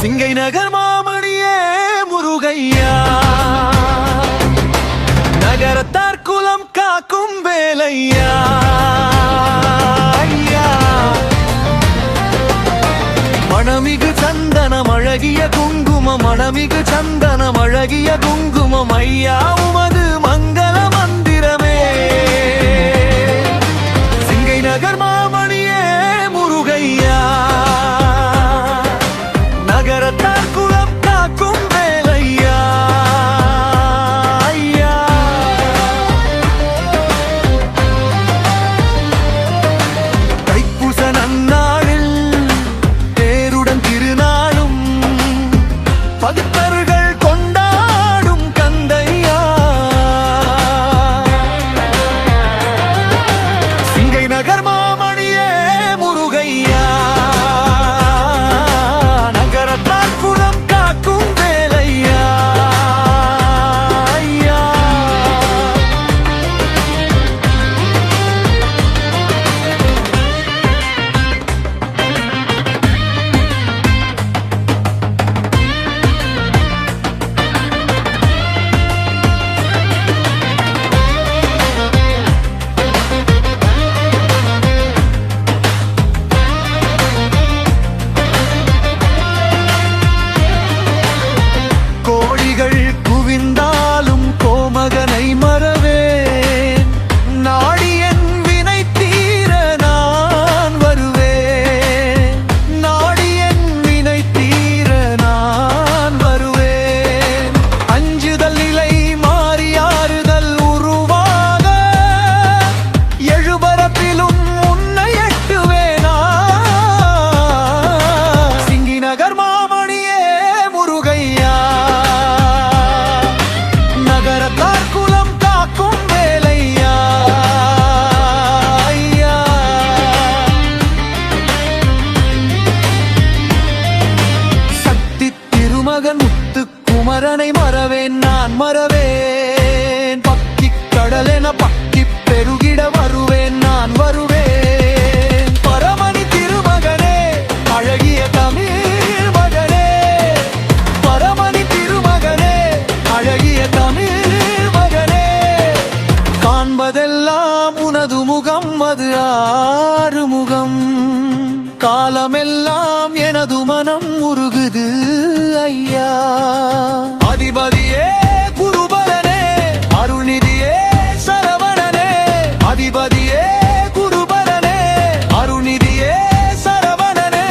சிங்கை நகர் மாமணியே முருகையா, நகரத்தார் குலம் காக்கும் வேலையா. மணமிகு சந்தனம் அழகிய குங்குமம், மணமிகு சந்தனம் அழகிய குங்குமம், ஐயா உமது மங்கள மந்திரமே. சிங்கை நகர் மாமணியே முருகையா, நகரத்தார் குலம் காக்கும் வேலையா. தைப்பூச நன்னாளில் தேருடன் திருநாளும் பக்தர்கள் கொண்டாடும் கந்தையா. சிங்கை நகர் மாமணியே முருகையா, நகரத்தார் குலம் காக்கும் வேலையா. கோழிகள் குவிந்தாலும் கோமகனை மறவேன், நாடியன் வினை தீர நான் வருவேன், நாடியன் வினை தீர நான் வருவேன். அஞ்சுதல் நிலை மாறி ஆறுதல் உருவாக, எழுபரப்பிலும் உன்னை எட்டுவேனா. சிங்கி நகர் மாமணியே முருகையா, நகரத்தார் குலம் காக்கும் வேலையா. சக்தி திருமகன் முத்து குமரனை மறவேன் நான் மறவேன், பக்கி கடலென பக்கி பெருகிட வருவேன் நான் வருவேன். பரமணி திருமகனே அழகிய தமிழ் மகனே, பரமணி திருமகனே அழகிய தமிழ் மகனே. காண்பதெல்லாம் உனது முகம், அது ஆறுமுகம், காலமெல்லாம் எனது மனம் உருகுது ஐயா. அதிபதியே குருபரனே, அருள்நிதியே சரவணனே, அதிபதியே குருபரனே, அருள்நிதியே சரவணனே.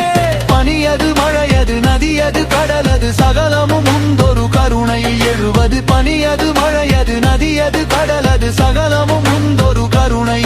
பனியது மழையது நதியது கடலது சகலமும் உந்தொரு கருணையில் எழுவது, பனியது மழையது நதியது கடலது சகலமும் உந்தொரு கருணை